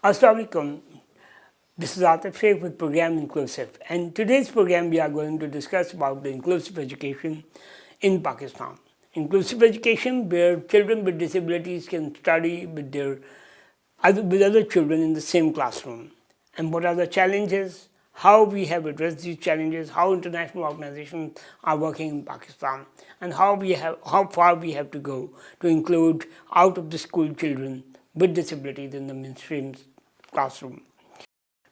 Assalamu alaikum. This is Atif, Sheikh with program Inclusive, and today's program we are going to discuss about the inclusive education in Pakistan. Inclusive education where children with disabilities can study with other children in the same classroom. And what are the challenges, how we have addressed these challenges, how international organizations are working in Pakistan, and how far we have to go to include out of the school children with disabilities in the mainstream classroom.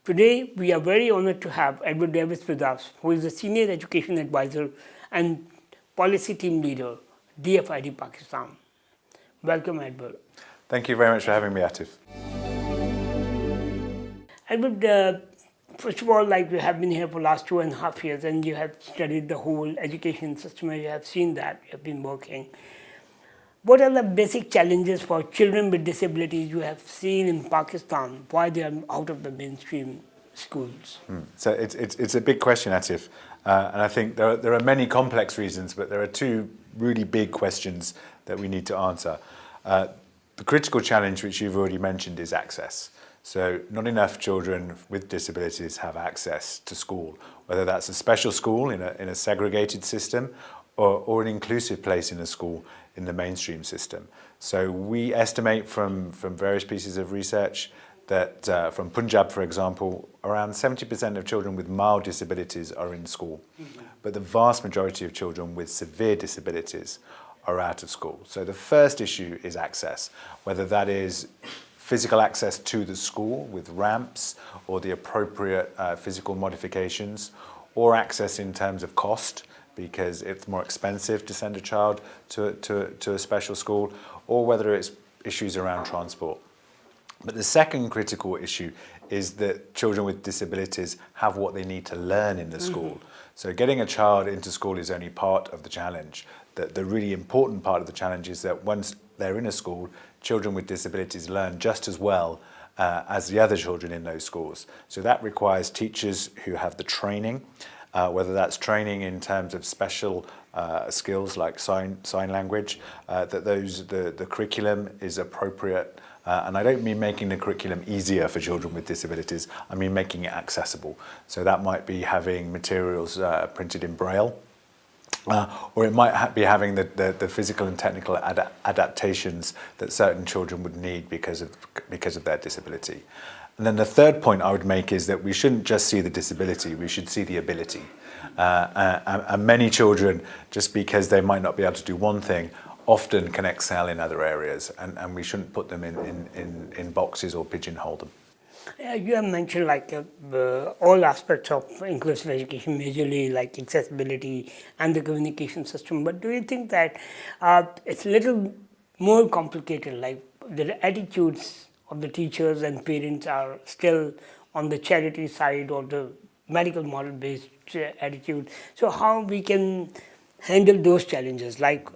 Today, we are very honored to have Edward Davis with us, who is a Senior Education Advisor and Policy Team Leader, DFID Pakistan. Welcome, Edward. Thank you very much for having me, Atif. Edward, first of all, you have been here for the last 2.5 years and you have studied the whole education system and you have seen that, you have been working. What are the basic challenges for children with disabilities you have seen in Pakistan, why they are out of the mainstream schools? So it's a big question, Atif, and I think there are many complex reasons, but there are two really big questions that we need to answer. The critical challenge, which you've already mentioned, is access. So not enough children with disabilities have access to school, whether that's a special school in a segregated system or an inclusive place in a school in the mainstream system. So we estimate from various pieces of research that from Punjab, for example, around 70% of children with mild disabilities are in school. But the vast majority of children with severe disabilities are out of school. So the first issue is access, whether that is physical access to the school with ramps or the appropriate physical modifications, or access in terms of cost, because it's more expensive to send a child to a special school, or whether it's issues around transport. But the second critical issue is that children with disabilities have what they need to learn in the school. So getting a child into school is only part of the challenge. The really important part of the challenge is that once they're in a school, children with disabilities learn just as well as the other children in those schools. So that requires teachers who have the training, whether that's training in terms of special skills like sign language, that the curriculum is appropriate. And I don't mean making the curriculum easier for children with disabilities, I mean making it accessible. So that might be having materials printed in Braille, or it might be having the physical and technical adaptations that certain children would need because of their disability. And then the third point I would make is that we shouldn't just see the disability, we should see the ability. And many children, just because they might not be able to do one thing, often can excel in other areas, and we shouldn't put them in boxes or pigeonhole them. You have mentioned all aspects of inclusive education, majorly like accessibility and the communication system, but do you think that it's a little more complicated, like the attitudes of the teachers and parents are still on the charity side or the medical model based attitude? So how we can handle those challenges, like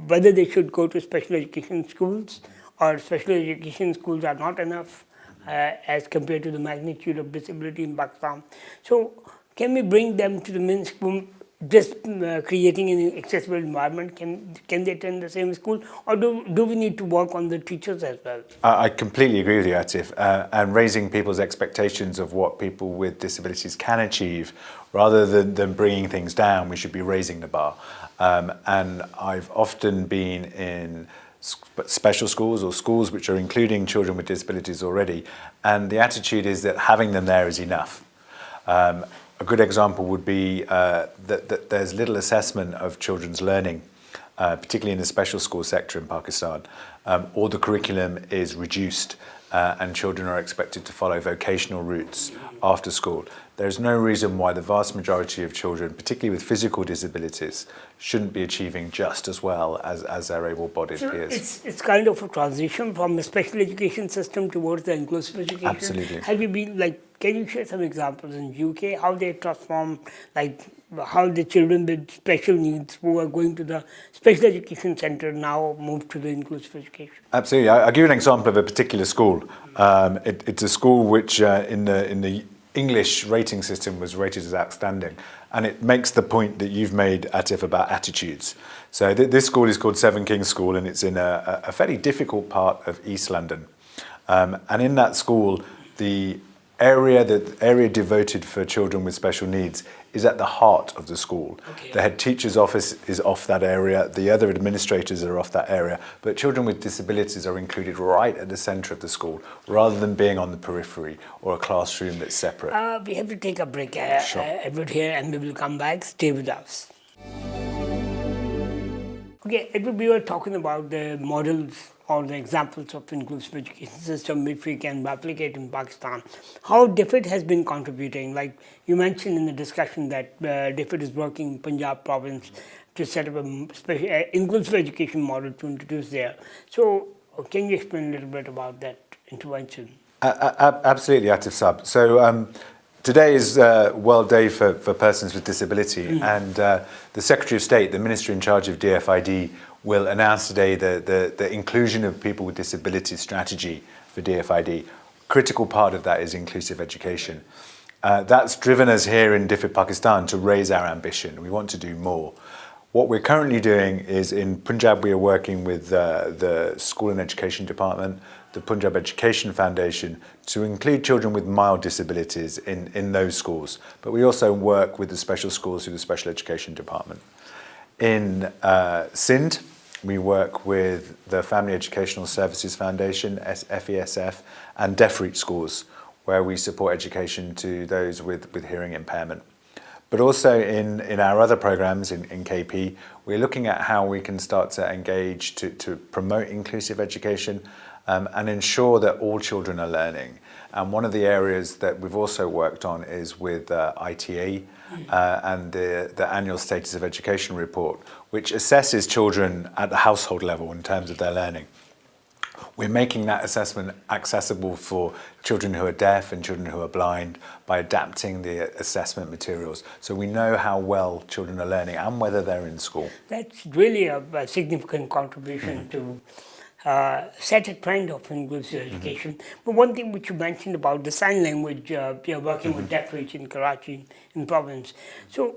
whether they should go to special education schools or special education schools are not enough as compared to the magnitude of disability in Pakistan. So can we bring them to the mainstream, just creating an accessible environment? Can they attend the same school, or do we need to work on the teachers as well? I completely agree with you, Atif, and raising people's expectations of what people with disabilities can achieve, rather than bringing things down, we should be raising the bar. And I've often been in special schools or schools which are including children with disabilities already, and the attitude is that having them there is enough. A good example would be that there's little assessment of children's learning, particularly in the special school sector in Pakistan, or the curriculum is reduced and children are expected to follow vocational routes after school. There's no reason why the vast majority of children, particularly with physical disabilities, shouldn't be achieving just as well as their able-bodied peers. It's kind of a transition from the special education system towards the inclusive education. Absolutely. Have you been can you share some examples in UK, how they transform, how the children with special needs who are going to the special education center now move to the inclusive education? Absolutely. I'll give you an example of a particular school. It's a school which in the English rating system was rated as outstanding, and it makes the point that you've made, Atif, about attitudes. So this school is called Seven Kings School, and it's in a fairly difficult part of East London. And in that school, the area devoted for children with special needs is at the heart of the school. Okay. The head teacher's office is off that area, the other administrators are off that area, but children with disabilities are included right at the centre of the school, rather than being on the periphery or a classroom that's separate. We have to take a break, Sure. Edward here, and we will come back. Stay with us. Okay, Edward, we were talking about the models or the examples of inclusive education system which we can replicate in Pakistan. How DFID has been contributing? Like you mentioned in the discussion that DFID is working in Punjab province to set up a special inclusive education model to introduce there. So can you explain a little bit about that intervention? Absolutely, Atif Sab. So today is World Day for Persons with Disability, and the Secretary of State, the Minister in charge of DFID, will announce today the inclusion of people with disabilities strategy for DFID. Critical part of that is inclusive education. That's driven us here in DFID Pakistan to raise our ambition. We want to do more. What we're currently doing is in Punjab, we are working with the School and Education Department, the Punjab Education Foundation, to include children with mild disabilities in those schools. But we also work with the special schools through the Special Education Department. In Sindh, we work with the Family Educational Services Foundation, FESF, and deaf root schools, where we support education to those with hearing impairment. But also in our other programs in KP, we're looking at how we can start to engage to promote inclusive education and ensure that all children are learning. And one of the areas that we've also worked on is with ITA and the annual Status of Education report, which assesses children at the household level in terms of their learning. We're making that assessment accessible for children who are deaf and children who are blind by adapting the assessment materials, so we know how well children are learning and whether they're in school. That's really a significant contribution to set a trend of inclusive education. But one thing which you mentioned about the sign language, you're working with deaf reach in Karachi, in province. So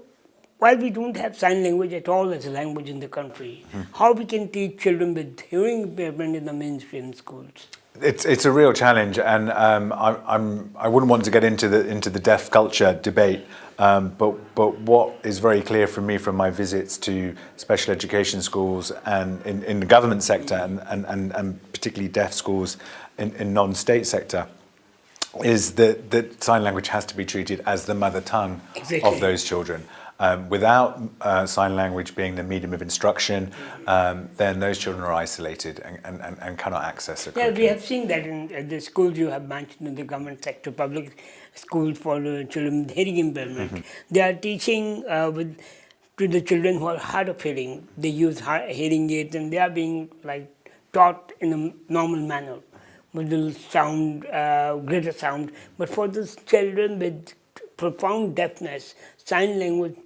while we don't have sign language at all as a language in the country, how we can teach children with hearing impairment in the mainstream schools? It's a real challenge, and I wouldn't want to get into the deaf culture debate. But what is very clear for me from my visits to special education schools and in the government sector and particularly deaf schools in non-state sector is that sign language has to be treated as the mother tongue of those children. Without sign language being the medium of instruction, then those children are isolated and cannot access a curriculum. Yeah, we have seen that in the schools you have mentioned in the government sector, public schools for children with hearing impairment. They are teaching to the children who are hard of hearing. They use hearing aids and they are being taught in a normal manner, with little sound, greater sound. But for those children with profound deafness, sign language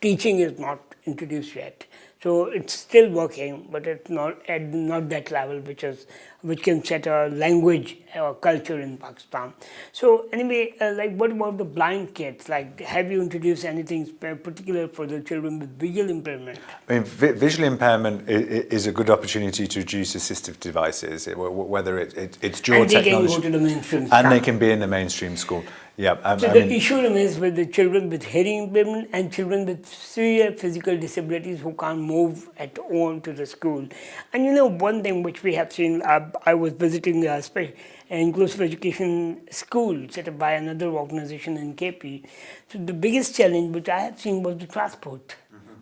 teaching is not introduced yet. So it's still working, but it's not at that level which can set a language or culture in Pakistan. So anyway, what about the blind kids? Have you introduced anything particular for the children with visual impairment? I mean, visual impairment is a good opportunity to use assistive devices, whether it's dual and they technology, can go to the mainstream and they can be in the mainstream school. Yeah, so the issue remains with the children with hearing impairment and children with severe physical disabilities who can't move at all to the school. And one thing which we have seen, I was visiting an inclusive education school set up by another organization in KP. So the biggest challenge which I have seen was the transport.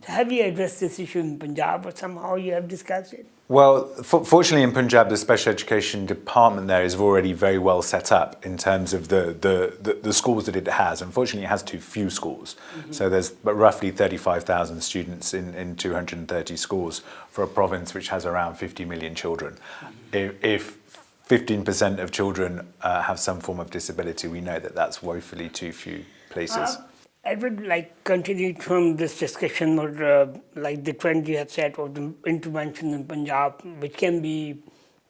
So have you addressed this issue in Punjab, or somehow you have discussed it? Well, fortunately in Punjab, the special education department there is already very well set up in terms of the schools that it has. Unfortunately, it has too few schools. So there's roughly 35,000 students in 230 schools for a province which has around 50 million children. If 15% of children have some form of disability, we know that that's woefully too few places. I would continue from this discussion or the trend you have set of the intervention in Punjab, which can be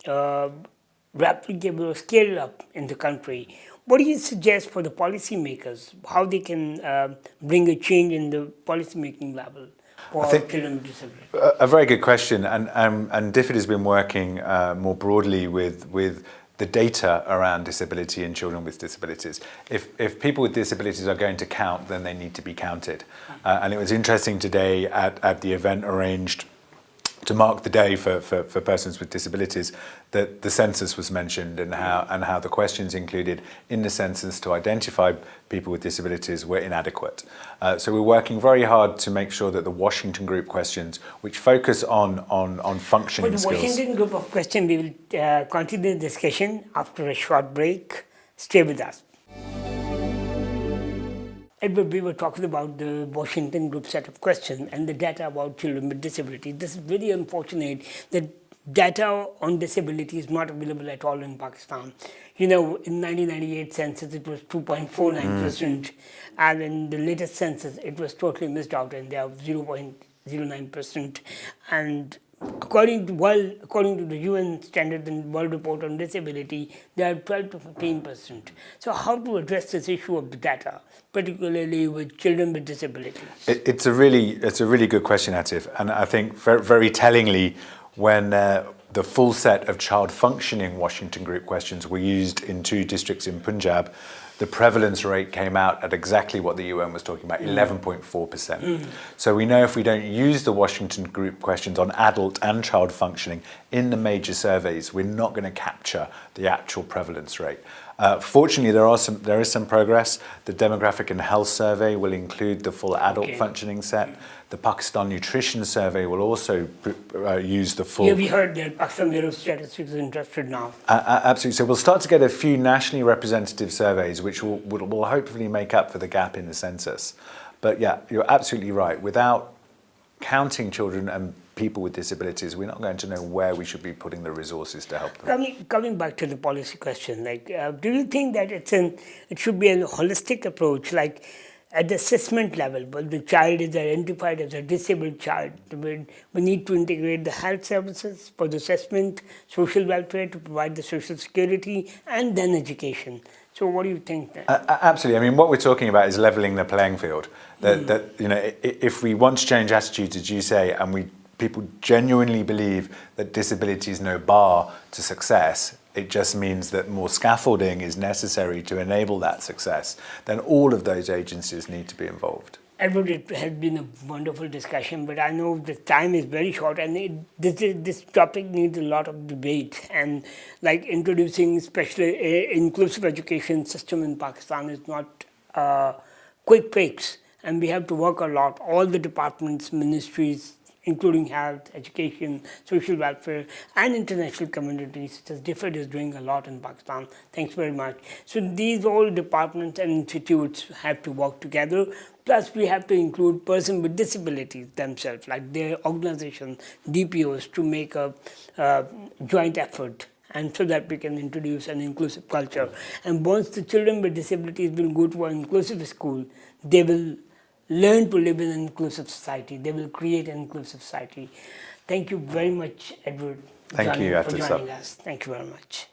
replicable or scaled up in the country. What do you suggest for the policymakers, how they can bring a change in the policymaking level for children with disabilities? A very good question, and DFID has been working more broadly with the data around disability and children with disabilities. If people with disabilities are going to count, then they need to be counted. And it was interesting today at the event arranged to mark the day for persons with disabilities, that the census was mentioned and how the questions included in the census to identify people with disabilities were inadequate. So we're working very hard to make sure that the Washington Group questions, which focus on functioning For the skills. Washington Group of questions, we will continue the discussion after a short break. Stay with us. Edward, we were talking about the Washington Group set of questions and the data about children with disability. This is very unfortunate that data on disability is not available at all in Pakistan. You know, in 1998 census, it was 2.49%, and in the latest census, it was totally missed out, and they have 0.09%. And according to the UN Standard and World Report on Disability, they are 12 to 15%. So how to address this issue of the data, particularly with children with disabilities? It's a really good question, Atif, and I think very, very tellingly, when the full set of child functioning Washington Group questions were used in 2 districts in Punjab, the prevalence rate came out at exactly what the UN was talking about, 11.4%. So we know if we don't use the Washington Group questions on adult and child functioning in the major surveys, we're not going to capture the actual prevalence rate. Fortunately, there is some progress. The Demographic and Health Survey will include the full adult functioning set. The Pakistan Nutrition Survey will also use the full... Yeah, we heard that Pakistan Bureau of Statistics is interested now. Absolutely. So we'll start to get a few nationally representative surveys which will hopefully make up for the gap in the census. But yeah, you're absolutely right. Without counting children and people with disabilities, we're not going to know where we should be putting the resources to help them. Coming back to the policy question, do you think that it should be a holistic approach, like at the assessment level, but the child is identified as a disabled child, we need to integrate the health services for the assessment, social welfare to provide the social security, and then education. So what do you think then? Absolutely. I mean, what we're talking about is levelling the playing field. That you know, if we want to change attitudes, as you say, and people genuinely believe that disability is no bar to success, it just means that more scaffolding is necessary to enable that success, then all of those agencies need to be involved. Edward, it has been a wonderful discussion, but I know the time is very short, and this topic needs a lot of debate. And like introducing especially inclusive education system in Pakistan is not a quick fix, and we have to work a lot. All the departments, ministries, including health, education, social welfare, and international communities, such as DFID is doing a lot in Pakistan. Thanks very much. So these all departments and institutes have to work together. Plus, we have to include persons with disabilities themselves, like their organizations, DPOs, to make a joint effort, and so that we can introduce an inclusive culture. And once the children with disabilities will go to an inclusive school, they will learn to live in an inclusive society. They will create an inclusive society. Thank you very much, Edward, Thank you, for Atif. joining us. Thank you very much.